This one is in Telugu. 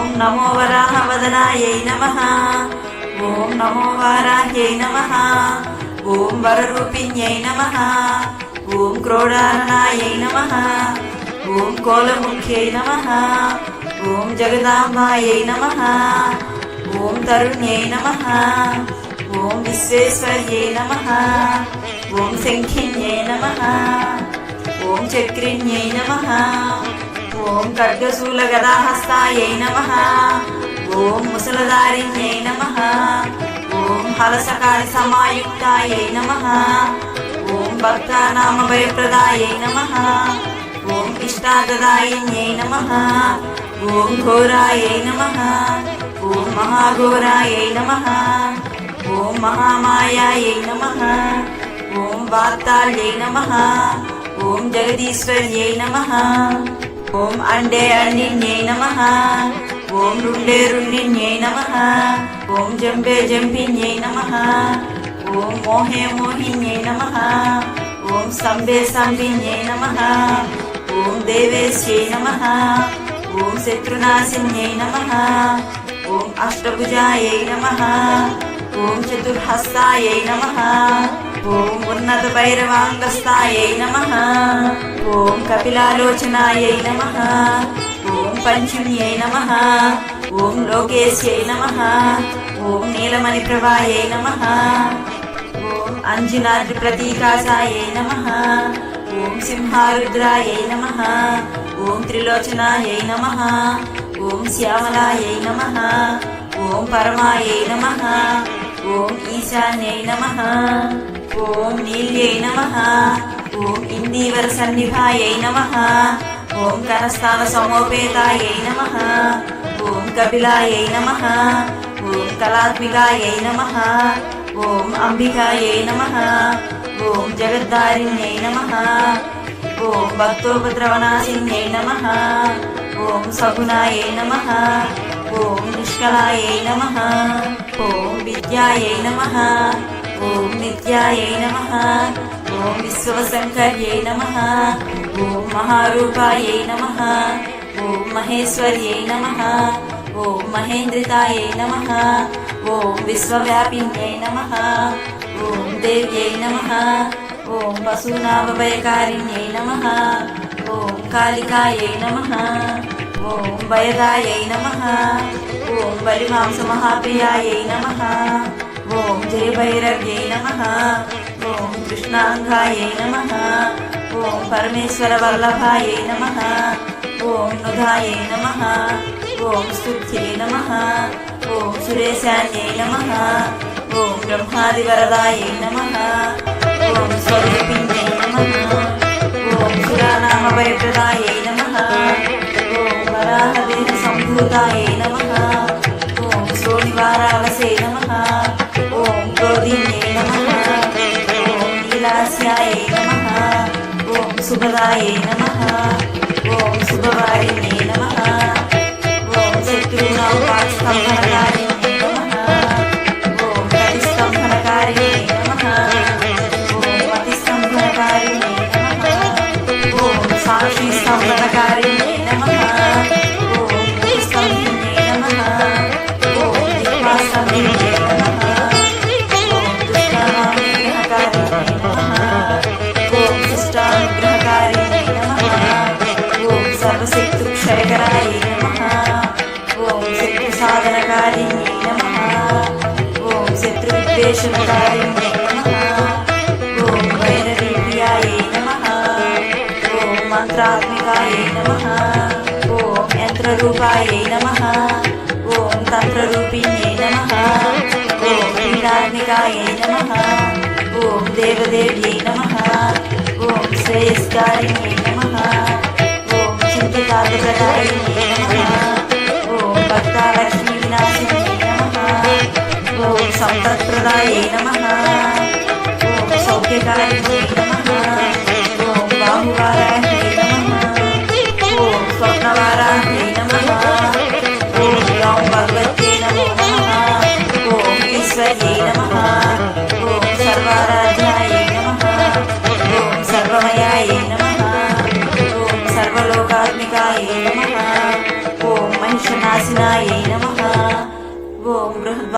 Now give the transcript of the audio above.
ఓం నమో వరాహవదనాయై నమః. ఓం నమో వారాహ్యై నమః. ఓం వరరూపిణ్యై నమః. ఓం క్రోడాననాయై నమః. ఓం కోలముఖ్యై నమః. ఓం జగదాంబాయై నమః. ఓం తరుణ్యై నమః. ఓం విశ్వేశ్వర్యై నమః. ఓం శంఖిన్యై నమః. ఓం చక్రిణ్యై నమః. ఓం ఖడ్గశూలగదాహస్తాయై నమః. ఓం ముసలధారిణ్యై నమః. ఓం హలసకాళి సమాయుక్తాయై నమః. ఓం భక్తానామ భయప్రదాయై నమః. ఓం ఇష్టాదదాయిన్యై నమః. ఓం ఘోరాయై నమః. ఓం మహాఘోరాయై నమః. ఓం మహామాయాయై నమః. ఓం వార్తాళ్యై నమః. ఓం జగదీశ్వర్యై నమః. ఓం అండే అండిన్యై నమః. ఓం రుండే రుండిన్యై నమః. ఓం జంబే జంపిన్యై నమః. ఓం మోహే మోహిన్యై నమః. ఓం సంబే సంబిన్యై నమః. ఓం దేవేశ్యై నమః. ఓం శత్రునాశిన్యై నమః. ఓం అష్టభుజాయై నమః. ఓం చతుర్హస్తాయై నమః. ఓం ఉన్నత భైరవాంగస్తాయై నమః. ఓం కపిలాలోచనాయై నమః. ఓం పంచున్యై నమః. ఓం లోకేశ్యై నమః. ఓం నీలమణి ప్రభాయై నమః. ఓం అంజనాద్రి ప్రతీకాసాయై నమః. ఓం సింహారుద్రాయై నమః. ఓం త్రిలోచనాయై నమః. ఓం శ్యామలాయై నమః. ఓం పరమాయై నమః. ఓం ఈశాన్యై నమః. ఓం నీల్యై నమః. ఓం ఇందీవర సన్నిభాయై నమః. ఓం కనస్థాన సమోపేతాయై నమః. ఓం కపిలాయై నమః. ఓం కళాత్మికాయై నమః. ఓం అంబికాయై నమః. ఓం జగద్ధారిణ్యై నమః. ఓం భక్తోపద్రవనాశిన్యై నమః. ఓం సగుణాయై నమః. ఓం నిష్కళాయై నమః. ఓం విద్యాయై నమః. ఓం నిత్యాయై నమః. ఓం విశ్వశంకర్యై నమః. ఓం మహారూపాయై నమః. ఓం మహేశ్వర్యై నమః. ఓం మహేంద్రితాయై నమః. ఓం విశ్వవ్యాపిన్యై నమః. ఓం దేవ్యై నమః. ఓం పశూనామభయకారిణ్యై నమః. ఓం కాళికాయై నమః. ఓం భయదాయై నమః. ఓం బలిమాంసమహాప్రియాయై నమః. ఓం జయభైరవ్యై నమః. ఓం కృష్ణాంగాయై నమః. ఓం పరమేశ్వర వల్లభాయై నమః. ఓం నుధాయై నమః. ఓం స్తుత్యై నమః. ఓం సురేశాన్యై నమః. ఓం బ్రహ్మాదివరదాయై నమః. ఓం స్వరూపిణ్యై నమః. ఓం సురానామభయప్రదాయై నమః. ఓం వరాహదేహ సంభూతాయై నమః. ఓం శ్రోణివారావసే నమః. ఓం క్రోధిన్యై నమః. ఓం నీలాస్యాయై నమః. ఓం శుభదాయై నమః. ఓం శుభవారిణ్యై నమః. ఓం శత్రువునౌపాస్తంభనకారిణ్యై నమః. ఓం కటిస్తంభనకారిణ్యై నమః. ఓం మతిస్తంభనకారిణ్యై నమః. ఓం సాక్షి స్తంభనకారిణ్యై నమః. ఓం ముఖస్తంభిన్యై నమః. ఓం దిక్పాస్తంభిన్యై నమః. ఓం దుష్టానామగ్రహకారిణ్యై నమః. ఓం శిష్టానుగ్రహకారిణ్యై నమః. ఓం సర్వశక్తిక్షయకరాయై నమః. ఓం శక్తి సాధనకారిణ్యై నమః. ఓం శత్రువిద్వేషణకారిణ్యై నమః. ఓం వైరవీర్యాయై నమః. ఓం మంత్రాత్మికాయై నమః. ఓం యంత్రరూపాయై నమః. ఓం తంత్రరూపిణ్యై నమః. ఓం పీఠాత్మికాయై నమః. ఓం దేవదేవ్యై నమః. ఓం శ్రేయస్కారిణ్యై నమః. ఓం చింతితార్థప్రదాయిన్యై నమః. ఓం భక్తాలక్ష్మీ వినాశిన్యై నమః. ఓం సంపత్ప్రదాయై నమః. ఓం సౌఖ్యకారిణ్యై నమః. ఓం బాహువారాహ్యై నమః. ఓం స్వర్ణవారాహ్యై నమః. ఓం గౌం భగవత్యై నమో నమః. ఓం ఈశ్వర్యై నమః. ఓం సర్వారాధ్యాయై నమః. ఓం సర్వమయాయై నమః. ఓం సర్వలోకాత్మికాయై నమః. ఓం మహిషనాశినాయై నమః. ఓం బృహద్వారావహ